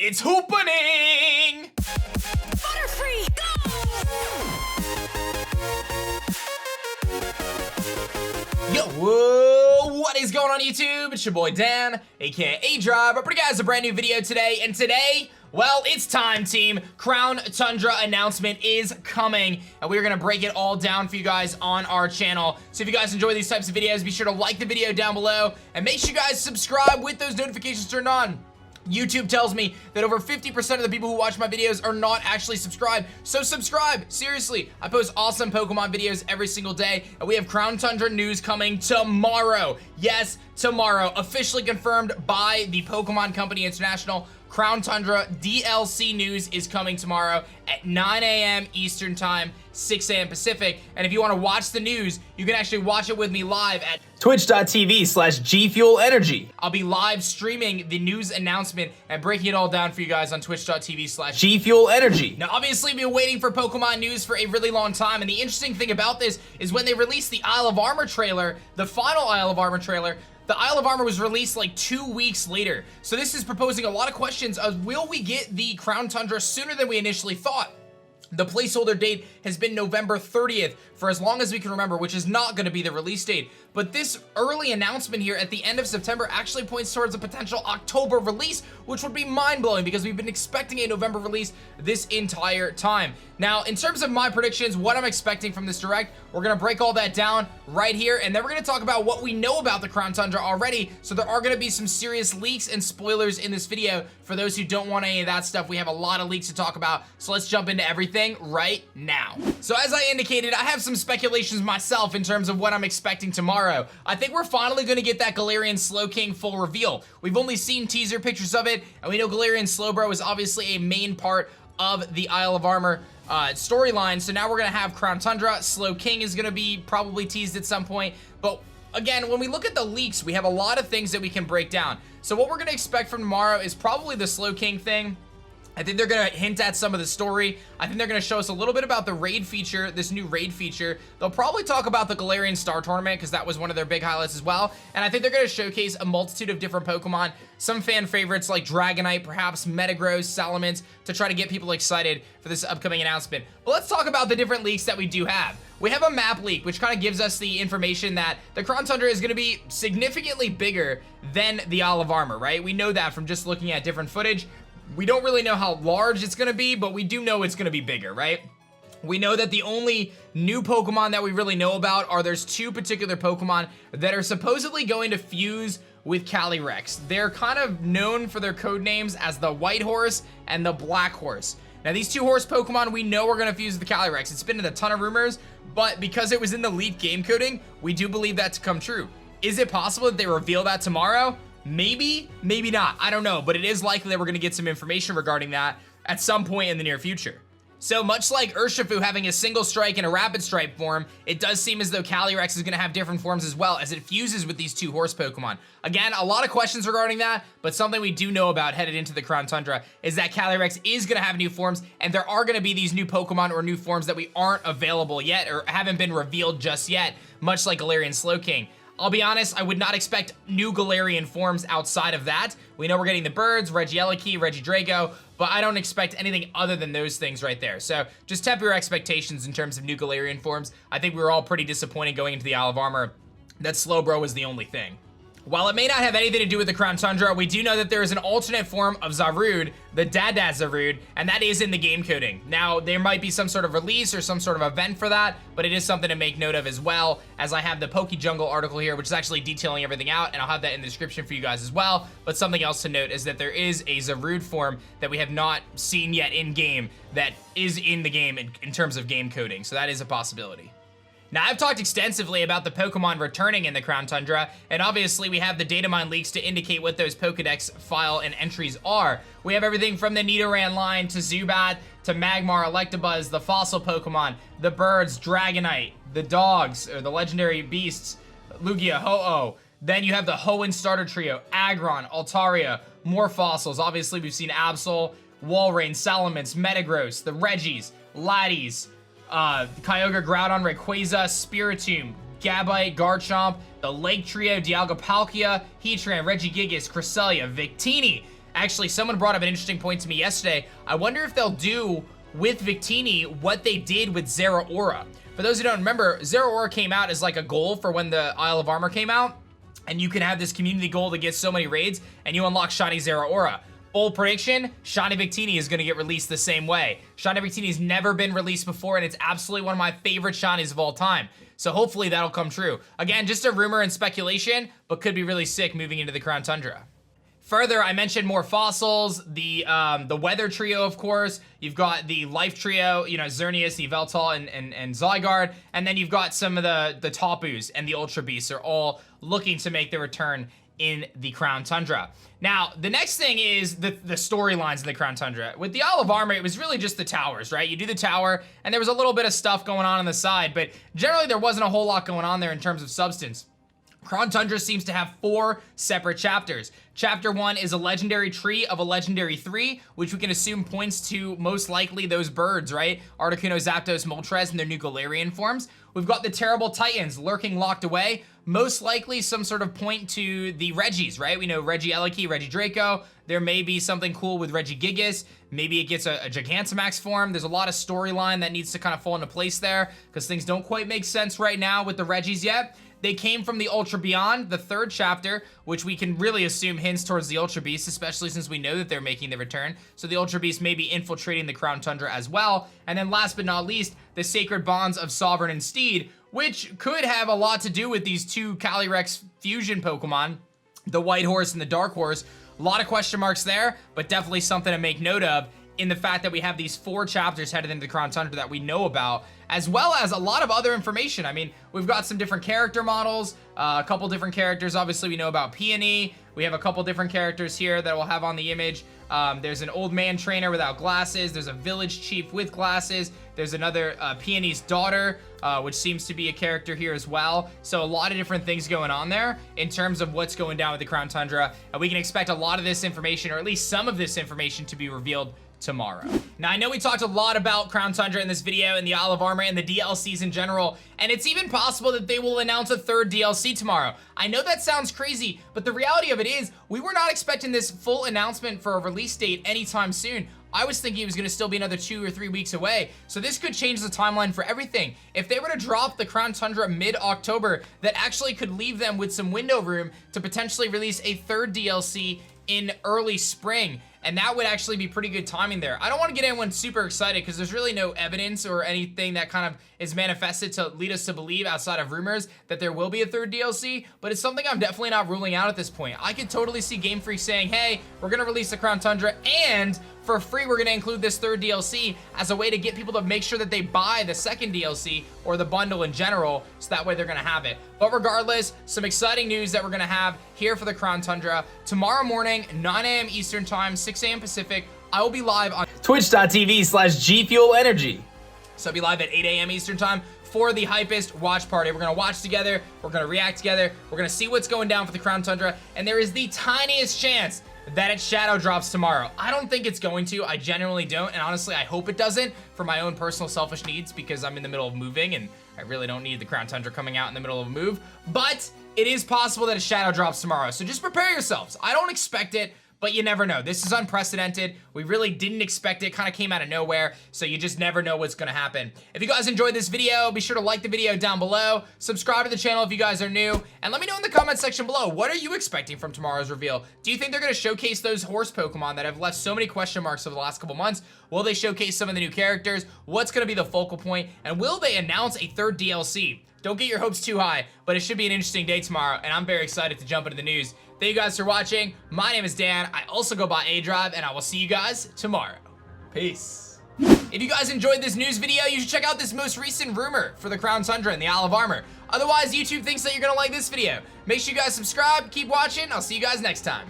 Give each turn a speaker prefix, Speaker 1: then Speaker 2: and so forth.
Speaker 1: It's hoopening!
Speaker 2: Butterfree, go!
Speaker 1: Yo, whoa, what is going on YouTube? It's your boy Dan, aka A-Drive. But guys, a brand new video today, and today, well, it's time, team. Crown Tundra announcement is coming, and we're gonna break it all down for you guys on our channel. So if you guys enjoy these types of videos, be sure to like the video down below, and make sure you guys subscribe with those notifications turned on. YouTube tells me that over 50% of the people who watch my videos are not actually subscribed, so subscribe, seriously. I post awesome Pokemon videos every single day, and we have Crown Tundra news coming tomorrow. Yes, tomorrow, officially confirmed by the Pokemon Company International. Crown Tundra DLC news is coming tomorrow at 9 a.m. Eastern Time, 6 a.m. Pacific. And if you want to watch the news, you can actually watch it with me live at twitch.tv/GFuelEnergy. I'll be live streaming the news announcement and breaking it all down for you guys on twitch.tv/GFuelEnergy. Now, obviously, we've been waiting for Pokemon news for a really long time, and the interesting thing about this is when they released the Isle of Armor trailer, the final Isle of Armor trailer, the Isle of Armor was released like 2 weeks later. So this is proposing a lot of questions of, will we get the Crown Tundra sooner than we initially thought? The placeholder date has been November 30th for as long as we can remember, which is not going to be the release date. But this early announcement here at the end of September actually points towards a potential October release, which would be mind-blowing because we've been expecting a November release this entire time. Now, in terms of my predictions, what I'm expecting from this Direct, we're going to break all that down right here, and then we're going to talk about what we know about the Crown Tundra already. So there are going to be some serious leaks and spoilers in this video. For those who don't want any of that stuff, we have a lot of leaks to talk about, so let's jump into everything right now. So as I indicated, I have some speculations myself in terms of what I'm expecting tomorrow. I think we're finally going to get that Galarian Slowking full reveal. We've only seen teaser pictures of it, and we know Galarian Slowbro is obviously a main part of the Isle of Armor storyline. So now we're going to have Crown Tundra. Slowking is going to be probably teased at some point. But again, when we look at the leaks, we have a lot of things that we can break down. So what we're going to expect from tomorrow is probably the Slowking thing. I think they're going to hint at some of the story. I think they're going to show us a little bit about the raid feature, this new raid feature. They'll probably talk about the Galarian Star Tournament because that was one of their big highlights as well. And I think they're going to showcase a multitude of different Pokemon, some fan favorites like Dragonite, perhaps Metagross, Salamence, to try to get people excited for this upcoming announcement. But let's talk about the different leaks that we do have. We have a map leak, which kind of gives us the information that the Crown Tundra is going to be significantly bigger than the Isle of Armor, right? We know that from just looking at different footage. We don't really know how large it's going to be, but we do know it's going to be bigger, right? We know that the only new Pokemon that we really know about are there's two particular Pokemon that are supposedly going to fuse with Calyrex. They're kind of known for their code names as the White Horse and the Black Horse. Now, these two horse Pokemon we know are going to fuse with the Calyrex. It's been in a ton of rumors, but because it was in the leaked game coding, we do believe that to come true. Is it possible that they reveal that tomorrow? Maybe, maybe not. I don't know, but it is likely that we're going to get some information regarding that at some point in the near future. So much like Urshifu having a single strike and a rapid strike form, it does seem as though Calyrex is going to have different forms as well as it fuses with these two horse Pokemon. Again, a lot of questions regarding that, but something we do know about headed into the Crown Tundra is that Calyrex is going to have new forms, and there are going to be these new Pokemon or new forms that we aren't available yet or haven't been revealed just yet, much like Galarian Slowking. I'll be honest, I would not expect new Galarian forms outside of that. We know we're getting the birds, Regieleki, Regidrago, but I don't expect anything other than those things right there. So just temper your expectations in terms of new Galarian forms. I think we were all pretty disappointed going into the Isle of Armor that Slowbro was the only thing. While it may not have anything to do with the Crown Tundra, we do know that there is an alternate form of Zarude, the Dada Zarude, and that is in the game coding. Now, there might be some sort of release or some sort of event for that, but it is something to make note of as well, as I have the PokeJungle article here, which is actually detailing everything out, and I'll have that in the description for you guys as well. But something else to note is that there is a Zarude form that we have not seen yet in-game that is in the game in terms of game coding, so that is a possibility. Now, I've talked extensively about the Pokemon returning in the Crown Tundra, and obviously we have the Datamine leaks to indicate what those Pokedex file and entries are. We have everything from the Nidoran line to Zubat to Magmar, Electabuzz, the fossil Pokemon, the birds, Dragonite, the dogs, or the legendary beasts, Lugia, Ho-Oh. Then you have the Hoenn starter trio, Aggron, Altaria, more fossils. Obviously, we've seen Absol, Walrein, Salamence, Metagross, the Regis, Latias, Kyogre, Groudon, Rayquaza, Spiritomb, Gabite, Garchomp, the Lake Trio, Dialga, Palkia, Heatran, Regigigas, Cresselia, Victini, Actually, someone brought up an interesting point to me yesterday. I wonder if they'll do with Victini what they did with Zeraora. For those who don't remember, Zeraora came out as like a goal for when the Isle of Armor came out, and you can have this community goal to get so many raids, and you unlock Shiny Zeraora. Bold prediction, Shiny Victini is going to get released the same way. Shiny Victini has never been released before, and it's absolutely one of my favorite shinies of all time. So hopefully that'll come true. Again, just a rumor and speculation, but could be really sick moving into the Crown Tundra. Further, I mentioned more fossils, the weather trio, of course. You've got the life trio, you know, Xerneas, Yveltal, and Zygarde. And then you've got some of the Tapus and the Ultra Beasts are all looking to make their return in the Crown Tundra. Now, the next thing is the storylines in the Crown Tundra. With the Isle of Armor, it was really just the towers, right? You do the tower, and there was a little bit of stuff going on the side, but generally there wasn't a whole lot going on there in terms of substance. Crown Tundra seems to have 4 separate chapters. Chapter 1 is a legendary tree of a legendary 3, which we can assume points to most likely those birds, right? Articuno, Zapdos, Moltres, and their new Galarian forms. We've got the terrible Titans lurking locked away. Most likely some sort of point to the Regis, right? We know Regieleki, Regidraco. There may be something cool with Regigigas. Maybe it gets a Gigantamax form. There's a lot of storyline that needs to kind of fall into place there because things don't quite make sense right now with the Regis yet. They came from the Ultra Beyond, the 3rd chapter, which we can really assume hints towards the Ultra Beast, especially since we know that they're making the return. So the Ultra Beast may be infiltrating the Crown Tundra as well. And then last but not least, the Sacred Bonds of Sovereign and Steed, which could have a lot to do with these 2 Calyrex fusion Pokemon, the White Horse and the Dark Horse. A lot of question marks there, but definitely something to make note of in the fact that we have these 4 chapters headed into the Crown Tundra that we know about, as well as a lot of other information. I mean, we've got some different character models, a couple different characters. Obviously, we know about Peony. We have a couple different characters here that we'll have on the image. There's an old man trainer without glasses. There's a village chief with glasses. There's another Peony's daughter, which seems to be a character here as well. So a lot of different things going on there in terms of what's going down with the Crown Tundra. And we can expect a lot of this information, or at least some of this information, to be revealed tomorrow. Now, I know we talked a lot about Crown Tundra in this video and the Isle of Armor and the DLCs in general, and it's even possible that they will announce a 3rd DLC tomorrow. I know that sounds crazy, but the reality of it is we were not expecting this full announcement for a release date anytime soon. I was thinking it was going to still be another 2 or 3 weeks away, so this could change the timeline for everything. If they were to drop the Crown Tundra mid-October, that actually could leave them with some window room to potentially release a 3rd DLC in early spring. And that would actually be pretty good timing there. I don't want to get anyone super excited because there's really no evidence or anything that kind of is manifested to lead us to believe outside of rumors that there will be a 3rd DLC, but it's something I'm definitely not ruling out at this point. I could totally see Game Freak saying, hey, we're going to release the Crown Tundra, and for free, we're going to include this 3rd DLC as a way to get people to make sure that they buy the 2nd DLC or the bundle in general, so that way they're going to have it. But regardless, some exciting news that we're going to have here for the Crown Tundra. Tomorrow morning, 9 a.m. Eastern Time, 6 a.m. Pacific, I will be live on twitch.tv/GFuelEnergy. So I'll be live at 8 a.m. Eastern Time for the Hypest watch party. We're going to watch together. We're going to react together. We're going to see what's going down for the Crown Tundra. And there is the tiniest chance that it shadow drops tomorrow. I don't think it's going to. I genuinely don't. And honestly, I hope it doesn't for my own personal selfish needs because I'm in the middle of moving and I really don't need the Crown Tundra coming out in the middle of a move. But it is possible that a shadow drops tomorrow. So just prepare yourselves. I don't expect it, but you never know. This is unprecedented. We really didn't expect it. Kind of came out of nowhere. So you just never know what's going to happen. If you guys enjoyed this video, be sure to like the video down below. Subscribe to the channel if you guys are new. And let me know in the comment section below, what are you expecting from tomorrow's reveal? Do you think they're going to showcase those horse Pokemon that have left so many question marks over the last couple months? Will they showcase some of the new characters? What's going to be the focal point? And will they announce a 3rd DLC? Don't get your hopes too high, but it should be an interesting day tomorrow, and I'm very excited to jump into the news. Thank you guys for watching. My name is Dan. I also go by A-Drive, and I will see you guys tomorrow. Peace. If you guys enjoyed this news video, you should check out this most recent rumor for the Crown Tundra and the Isle of Armor. Otherwise, YouTube thinks that you're gonna like this video. Make sure you guys subscribe, keep watching. I'll see you guys next time.